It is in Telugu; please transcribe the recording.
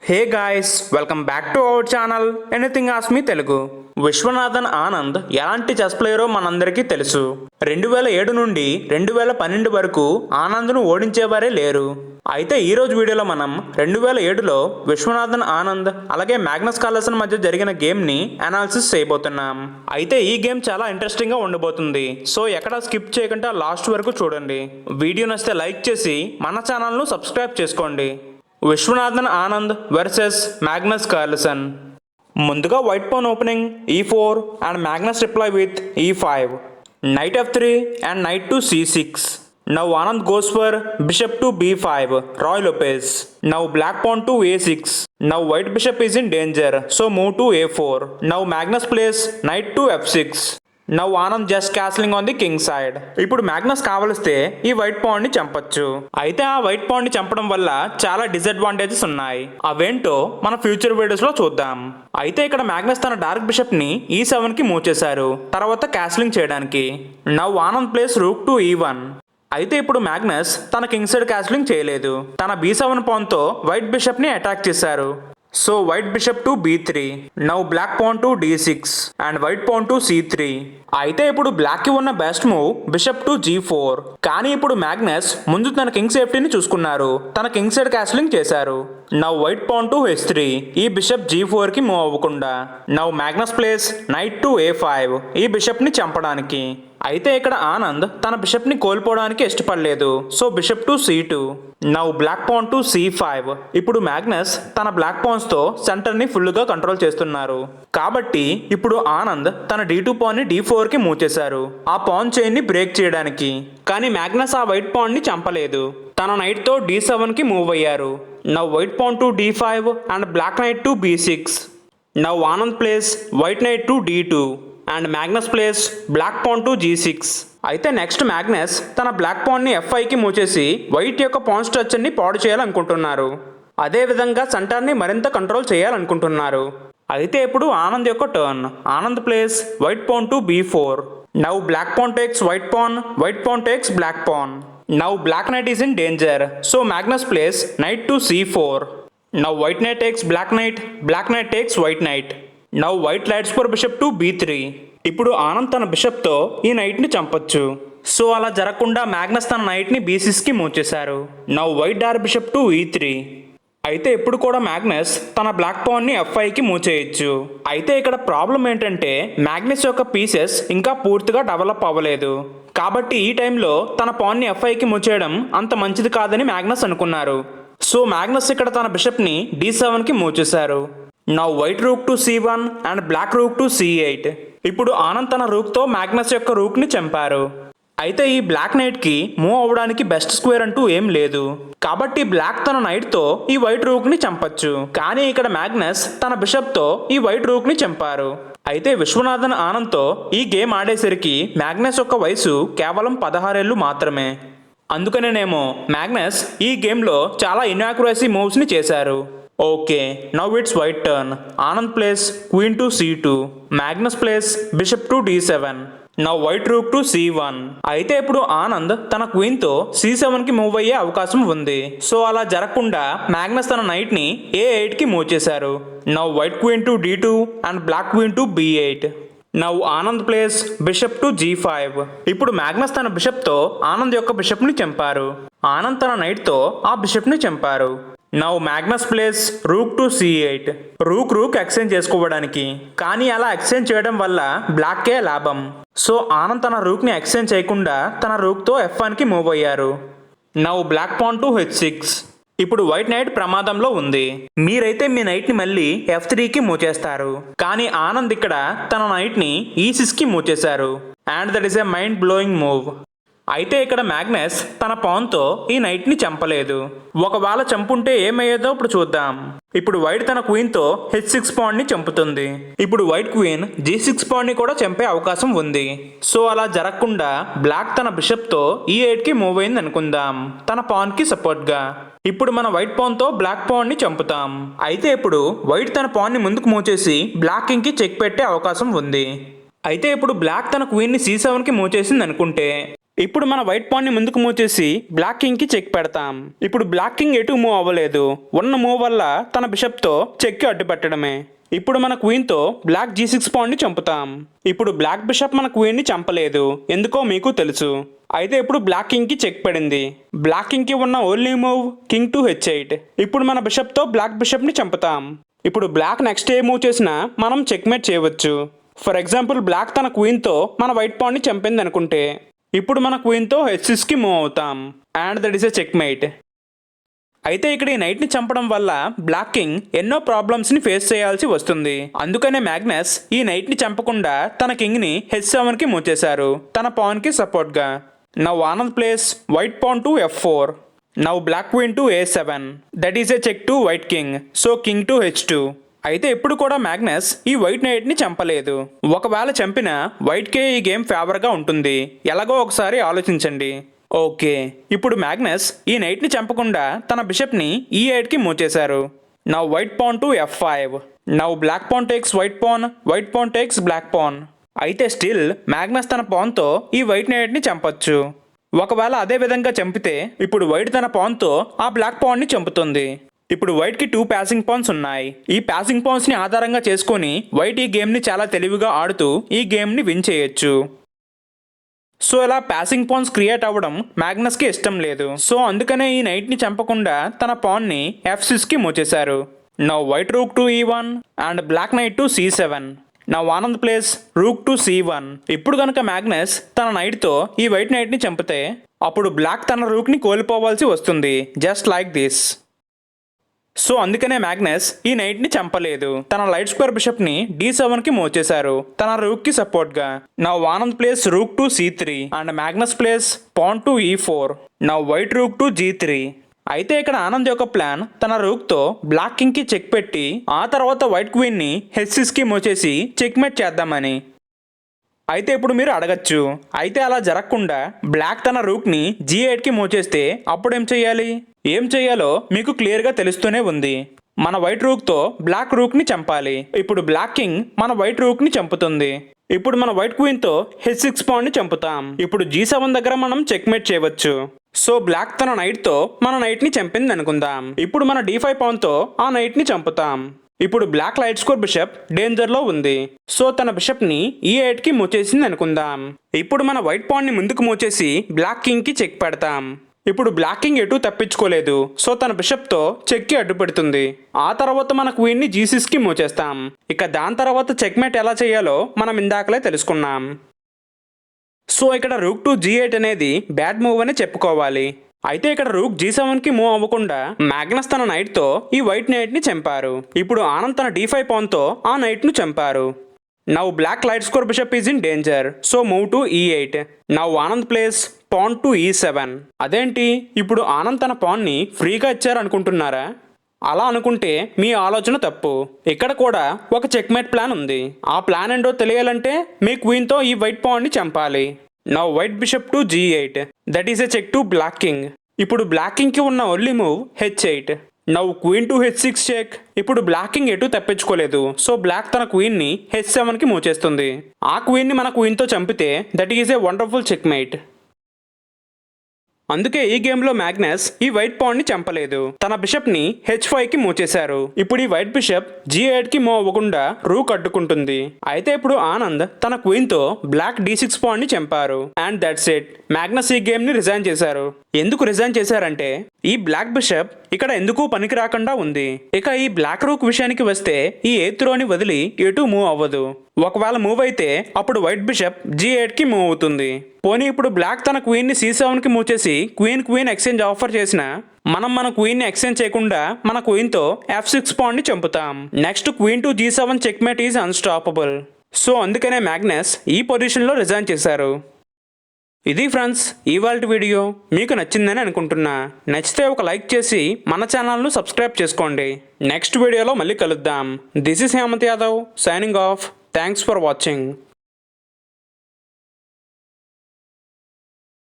Hey guys, welcome back to our channel anything ask me Telugu. Viswanathan Anand ఎలాంటి చెస్ ప్లేయరో మనందరికీ తెలుసు. 2007 నుండి 2012 వరకు ఆనంద్ను ఓడించేవారే లేరు. అయితే ఈరోజు వీడియోలో మనం 2007లో విశ్వనాథన్ ఆనంద్ అలాగే మ్యాగ్నస్ కార్ల్సన్ మధ్య జరిగిన గేమ్ని అనాలిసిస్ చేయబోతున్నాం. అయితే ఈ గేమ్ చాలా ఇంట్రెస్టింగ్గా ఉండబోతుంది. సో ఎక్కడా స్కిప్ చేయకుండా లాస్ట్ వరకు చూడండి. వీడియో నచ్చితే లైక్ చేసి మన ఛానల్ను సబ్స్క్రైబ్ చేసుకోండి. Viswanathan Anand versus Magnus Carlsen. ముందుగా white pawn opening e4 and Magnus reply with e5. Knight f3 and knight to c6. Now Anand goes for bishop to b5, Roy Lopez. Now black pawn to a6. Now white bishop is in danger, so move to a4. Now Magnus plays knight to f6. Now Anand just castling on the king side. ఇప్పుడు మ్యాగ్నస్ కావలిస్తే ఈ వైట్ పాన్ ని చంపొచ్చు. అయితే ఆ వైట్ పాన్ ని చంపడం వల్ల చాలా డిసడ్వాంటేజెస్ ఉన్నాయి. అవేంటో మన ఫ్యూచర్ వీడియోస్ లో చూద్దాం. అయితే ఇక్కడ మ్యాగ్నస్ తన డార్క్ బిషప్ ని e7 కి మూవ్ చేశారు తర్వాత క్యాస్లింగ్ చేయడానికి. Now Anand places rook to e1. అయితే ఇప్పుడు మ్యాగ్నస్ తన కింగ్ సైడ్ క్యాస్లింగ్ చేయలేదు. తన b7 పాన్ తో వైట్ బిషప్ ని అటాక్ చేశారు. So white bishop to b3. Now black pawn to d6 and white pawn to c3. అయితే ఇప్పుడు బ్లాక్ కి ఉన్న best move bishop to g4. కానీ ఇప్పుడు మ్యాగ్నస్ ముందు తన కింగ్ సేఫ్టీని చూసుకున్నారు. తన కింగ్ సైడ్ క్యాస్లింగ్ చేశారు. Now white pawn to h3. ఈ బిషప్ g4 కి మూవ్ అవ్వకుండా. Now Magnus places knight to a5 ఈ బిషప్ ని చంపడానికి. అయితే ఇక్కడ ఆనంద్ తన బిషప్ ని కోల్పోవడానికి ఇష్టపడలేదు. So bishop to c2. Now black pawn to c5. ఇప్పుడు మ్యాగ్నస్ తన బ్లాక్ పాన్స్ తో సెంటర్ ని ఫుల్ గా కంట్రోల్ చేస్తున్నారు. కాబట్టి ఇప్పుడు ఆనంద్ తన d2 పాన్ ని d4 కి మూవ్ చేశారు ఆ పాన్ చైన్ ని బ్రేక్ చేయడానికి. కానీ మ్యాగ్నస్ ఆ వైట్ పాన్ ని చంపలేదు. తన నైట్ తో d7 కి మూవ్ అయ్యారు. Now white pawn to d5 and black knight to b6. Now Anand places white knight to d2 and Magnus places black pawn to g6. అయితే నెక్స్ట్ మ్యాగ్నస్ తన బ్లాక్ పాన్ ని f5 కి మూవ్ చేసి వైట్ యొక్క పాన్ స్ట్రక్చర్ ని పాడు చేయాలనుకుంటున్నారు. అదేవిధంగా సెంటర్ ని మరింత కంట్రోల్ చేయాలనుకుంటున్నారు. అయితే ఇప్పుడు ఆనంద్ యొక్క turn. Anand places white pawn to b4. Now black pawn takes white pawn, white pawn takes black pawn. Now black knight is in danger, so Magnus places knight to c4. Now white knight takes black knight, black knight takes white knight. Now white lights for bishop to b3. ఇప్పుడు ఆనంద్ తన బిషప్ తో ఈ నైట్ ని చంపొచ్చు. సో అలా జరగకుండా మ్యాగ్నస్ తన నైట్ ని b6 కి మూవ్ చేశారు. నౌ వైట్ డార్ బిషప్ టు e3. అయితే ఇప్పుడు కూడా మ్యాగ్నస్ తన బ్లాక్ పాన్ ని f5 కి మూవ్ చేయొచ్చు. అయితే ఇక్కడ ప్రాబ్లం ఏంటంటే మ్యాగ్నస్ యొక్క పీసెస్ ఇంకా పూర్తిగా డెవలప్ అవ్వలేదు. కాబట్టి ఈ టైంలో తన పాన్ ని f5 కి మూవ్ చేయడం అంత మంచిది కాదని మ్యాగ్నస్ అనుకున్నారు. సో మ్యాగ్నస్ ఇక్కడ తన బిషప్ ని d7 కి మూవ్ చేశారు. Now white rook to c1 and black rook to c8. ఇప్పుడు ఆనంద్ తన రూక్ తో మ్యాగ్నస్ యొక్క రూక్ ని చంపారు. అయితే ఈ బ్లాక్ నైట్ కి మూవ్ అవ్వడానికి బెస్ట్ స్క్వేర్ అంటూ ఏం లేదు. కాబట్టి బ్లాక్ తన నైట్ తో ఈ వైట్ రూక్ ని చంపొచ్చు. కానీ ఇక్కడ మ్యాగ్నస్ తన బిషప్ తో ఈ వైట్ రూక్ ని చంపారు. అయితే విశ్వనాథన్ ఆనంద్ తో ఈ గేమ్ ఆడేసరికి మ్యాగ్నస్ యొక్క వయసు కేవలం 16 ఏళ్ళు మాత్రమే. అందుకనేనేమో మ్యాగ్నస్ ఈ గేమ్లో చాలా ఇన్యాక్యురసీ మూవ్స్ ని చేశారు. Okay, now it's white turn. Anand place queen to c2. Magnus place bishop to d7. Now white rook to c1. అయితే ఇప్పుడు ఆనంద్ తన క్వీన్ తో c7 కి మూవ్ అయ్యే అవకాశం ఉంది. సో అలా జరగకుండా మ్యాగ్నస్ తన నైట్ ని a8 కి మూవ్ చేశారు. Now white queen to d2 and black queen to b8. Now Anand places bishop to g5. ఇప్పుడు మ్యాగ్నస్ తన బిషప్ తో ఆనంద్ యొక్క బిషప్ ని చంపారు. ఆనంద్ తన నైట్ తో ఆ బిషప్ ని చంపారు. Now Magnus place rook to c8. Rook exchange చేసుకోవడానికి. కానీ అలా ఎక్స్చేంజ్ చేయడం వల్ల బ్లాక్కే లాభం. సో ఆనంద్ తన రూక్ ని ఎక్స్చేంజ్ చేయకుండా తన రూక్ తో f1 కి మూవ్ అయ్యారు. Now black pawn to h6. ఇప్పుడు వైట్ నైట్ ప్రమాదంలో ఉంది. మీరైతే మీ నైట్ ని మళ్ళీ f3 కి మూవ్ చేస్తారు. కానీ ఆనంద్ ఇక్కడ తన నైట్ ని e6 కి మూవ్ చేశారు. And that is a mind blowing move. అయితే ఇక్కడ మ్యాగ్నస్ తన పాన్తో ఈ నైట్ ని చంపలేదు. ఒకవేళ చంపుంటే ఏమయ్యేదో ఇప్పుడు చూద్దాం. ఇప్పుడు వైట్ తన క్వీన్ తో h6 పాన్ ని చంపుతుంది. ఇప్పుడు వైట్ క్వీన్ g6 పాన్ ని కూడా చంపే అవకాశం ఉంది. సో అలా జరగకుండా బ్లాక్ తన బిషప్ తో e8 కి మూవ్ అయింది అనుకుందాం తన పాన్ కి సపోర్ట్ గా. ఇప్పుడు మన వైట్ పాన్ తో బ్లాక్ పాన్ ని చంపుతాం. అయితే ఇప్పుడు వైట్ తన పాన్ ని ముందుకు మూవ్ చేసి బ్లాక్ కింగ్ కి చెక్ పెట్టే అవకాశం ఉంది. అయితే ఇప్పుడు బ్లాక్ తన క్వీన్ ని c7 కి మూవ్ చేసింది అనుకుంటే ఇప్పుడు మన వైట్ పాన్ ని ముందుకు మూవ్ చేసి బ్లాక్ కింగ్ కి చెక్ పెడతాం. ఇప్పుడు బ్లాక్ కింగ్ ఎటు మూవ్ అవ్వలేదు, ఉన్న మూవ్ వల్ల తన బిషప్ తో చెక్ కి అడ్డు పెట్టడమే. ఇప్పుడు మన క్వీన్ తో బ్లాక్ G6 పాన్ ని చంపుతాం. ఇప్పుడు బ్లాక్ బిషప్ మన క్వీన్ ని చంపలేదు, ఎందుకో మీకు తెలుసు. అయితే ఇప్పుడు బ్లాక్ కింగ్ కి చెక్ పడింది. బ్లాక్ కింగ్ కి ఉన్న only move king to H8. ఇప్పుడు మన బిషప్ తో బ్లాక్ బిషప్ ని చంపుతాం. ఇప్పుడు బ్లాక్ నెక్స్ట్ ఏ మూవ్ చేసినా మనం చెక్మేట్ చేయవచ్చు. ఫర్ ఎగ్జాంపుల్ బ్లాక్ తన క్వీన్ తో మన వైట్ పాన్ ని చంపింది అనుకుంటే ఇప్పుడు మన క్వీన్ తో H6 కి మూవ్ అవుతాం and that is a checkmate. అయితే ఇక్కడ ఈ నైట్ ని చంపడం వల్ల బ్లాక్ కింగ్ ఎన్నో ప్రాబ్లమ్స్ ని ఫేస్ చేయాల్సి వస్తుంది. అందుకనే మ్యాగ్నస్ ఈ నైట్ ని చంపకుండా తన కింగ్ ని H7 కి మూవ్ చేశారు, తన పాన్ కి సపోర్ట్ గా. Now Anand places white pawn to F4. Now black queen to A7. That is a check to white king, so king to H2. అయితే ఎప్పుడు కూడా మ్యాగ్నస్ ఈ వైట్ నైట్ ని చంపలేదు. ఒకవేళ చంపినా వైట్ కే ఈ గేమ్ ఫేవర్ గా ఉంటుంది. ఎలాగో ఒకసారి ఆలోచించండి. ఓకే, ఇప్పుడు మ్యాగ్నస్ ఈ నైట్ ని చంపకుండా తన బిషప్ ని E8 కి మూవ్ చేశారు. Now white pawn to F5. Now black pawn takes white pawn takes black pawn. అయితే స్టిల్ మ్యాగ్నస్ తన పాన్ తో ఈ వైట్ నైట్ ని చంపొచ్చు. ఒకవేళ అదే విధంగా చంపితే ఇప్పుడు వైట్ తన పాన్ తో ఆ బ్లాక్ పాన్ ని చంపుతుంది. ఇప్పుడు వైట్ కి 2 ప్యాసింగ్ పాన్స్ ఉన్నాయి. ఈ ప్యాసింగ్ పాన్స్ ని ఆధారంగా చేసుకొని వైట్ ఈ గేమ్ ని చాలా తెలివిగా ఆడుతూ ఈ గేమ్ ని విన్ చేయొచ్చు. సో ఇలా ప్యాసింగ్ పాన్స్ క్రియేట్ అవ్వడం మ్యాగ్నస్ కి ఇష్టం లేదు. సో అందుకనే ఈ నైట్ ని చంపకుండా తన పాన్ ని F6 కి మూవ్ చేశారు. Now white rook to E1 and black knight to C7. Now Anand places rook to C1. ఇప్పుడు కనుక మ్యాగ్నస్ తన నైట్ తో ఈ వైట్ నైట్ ని చంపితే అప్పుడు బ్లాక్ తన రూక్ ని కోల్పోవాల్సి వస్తుంది, జస్ట్ లైక్ దిస్. సో అందుకనే మ్యాగ్నస్ ఈ నైట్ ని చంపలేదు. తన లైట్ స్క్వేర్ బిషప్ ని D7 కి మూవ్ చేశారు, తన రూక్ కి సపోర్ట్ గా. Now Anand places rook to C3 and Magnus place pawn to E4. Now white rook to G3. అయితే ఇక్కడ ఆనంద్ యొక్క ప్లాన్ తన రూక్ తో బ్లాక్ కింగ్ కి చెక్ పెట్టి ఆ తర్వాత వైట్ క్వీన్ ని H6 కి మూవ్ చేసి చెక్మేట్ చేద్దామని. అయితే ఇప్పుడు మీరు అడగచ్చు, అయితే అలా జరగకుండా బ్లాక్ తన రూక్ ని G8 కి మూవ్ చేస్తే అప్పుడు ఏం చెయ్యాలి? ఏం చెయ్యాలో మీకు క్లియర్ గా తెలుస్తూనే ఉంది. మన వైట్ రూక్ తో బ్లాక్ రూక్ ని చంపాలి. ఇప్పుడు బ్లాక్ కింగ్ మన వైట్ రూక్ ని చంపుతుంది. ఇప్పుడు మన వైట్ క్వీన్ తో H6 పాన్ ని చంపుతాం. ఇప్పుడు G7 దగ్గర మనం చెక్మేట్ చేయవచ్చు. సో బ్లాక్ తన నైట్ తో మన నైట్ ని చంపింది అనుకుందాం. ఇప్పుడు మన D5 పాన్ తో ఆ నైట్ ని చంపుతాం. ఇప్పుడు black light score bishop danger లో ఉంది. సో తన బిషప్ ని E8 కి మూవ్ చేసింది అనుకుందాం. ఇప్పుడు మన వైట్ పాన్ ని ముందుకు మూవ్ చేసి బ్లాక్ కింగ్ కి చెక్ పెడతాం. ఇప్పుడు బ్లాక్ కింగ్ ఎటు తప్పించుకోలేదు, సో తన బిషప్ తో చెక్ కి అడ్డు పెడుతుంది. ఆ తర్వాత మన క్వీన్ ని G6 కి మూవ్ చేస్తాం. ఇక దాని తర్వాత చెక్మేట్ ఎలా చేయాలో మనం ఇందాకలే తెలుసుకున్నాం. సో ఇక్కడ రూక్ టు G8 అనేది బ్యాడ్ మూవ్ అని చెప్పుకోవాలి. అయితే ఇక్కడ రూక్ G7 కి మూవ్ అవ్వకుండా మ్యాగ్నస్ తన నైట్ తో ఈ వైట్ నైట్ ని చంపారు. ఇప్పుడు ఆనంద్ తన D5 పాన్ తో ఆ నైట్ ను చంపారు. Now black light score bishop is in danger, so move to E8. Now Anand places pawn to E7. అదేంటి, ఇప్పుడు ఆనంద్ తన పాన్ ని ఫ్రీగా ఇచ్చారు అనుకుంటున్నారా? అలా అనుకుంటే మీ ఆలోచన తప్పు. ఇక్కడ కూడా ఒక చెక్మేట్ ప్లాన్ ఉంది. ఆ ప్లాన్ ఏంటో తెలియాలంటే మీ క్వీన్ తో ఈ వైట్ పాన్ ని చంపాలి. Now white bishop to G8. That is a check to black king. ఇప్పుడు బ్లాక్ కింగ్ కి ఉన్న only move H8. Now queen to H6 check. ఇప్పుడు బ్లాక్ కింగ్ ఎటు తప్పించుకోలేదు, సో బ్లాక్ తన క్వీన్ ని H7 కి మూవ్ చేస్తుంది. ఆ క్వీన్ ని మన క్వీన్ తో చంపితే that is a wonderful checkmate. అందుకే ఈ గేమ్ లో మ్యాగ్నస్ ఈ వైట్ పాన్ ని చంపలేదు, తన బిషప్ ని H5 కి మూవ్ చేశారు. ఇప్పుడు ఈ వైట్ బిషప్ G8 కి మూవ్ అవ్వకుండా రూక్ అడ్డుకుంటుంది. అయితే ఇప్పుడు ఆనంద్ తన క్వీన్ తో బ్లాక్ D6 పాన్ ని చంపారు అండ్ దట్స్ ఇట్. మ్యాగ్నస్ ఈ గేమ్ ని రిజైన్ చేశారు. ఎందుకు రిజైన్ చేశారంటే ఈ బ్లాక్ బిషప్ ఇక్కడ ఎందుకు పనికి రాకుండా ఉంది. ఇక ఈ బ్లాక్ రూక్ విషయానికి వస్తే ఈ ఎయిత్ రోని వదిలి ఎటు మూవ్ అవ్వదు. ఒకవేళ మూవ్ అయితే అప్పుడు వైట్ బిషప్ G8 కి మూవ్ అవుతుంది. పోనీ ఇప్పుడు బ్లాక్ తన క్వీన్ ని C7 కి మూవ్ చేసి క్వీన్ ఎక్స్చేంజ్ ఆఫర్ చేసిన మనం మన క్వీన్ ని ఎక్స్చేంజ్ చేయకుండా మన క్వీన్ తో F6 పాన్ ని చంపుతాం. Next queen to G7 checkmate is unstoppable. So అందుకనే మ్యాగ్నస్ ఈ పొజిషన్ లో రిజైన్ చేశారు. ఇది ఫ్రెండ్స్ ఇవాల్టి వీడియో. మీకు నచ్చిందని అనుకుంటున్నా. నచ్చితే ఒక లైక్ చేసి మన ఛానల్ను సబ్స్క్రైబ్ చేసుకోండి. నెక్స్ట్ వీడియోలో మళ్ళీ కలుద్దాం. This is Hemanth Yadav signing off. Thanks for watching.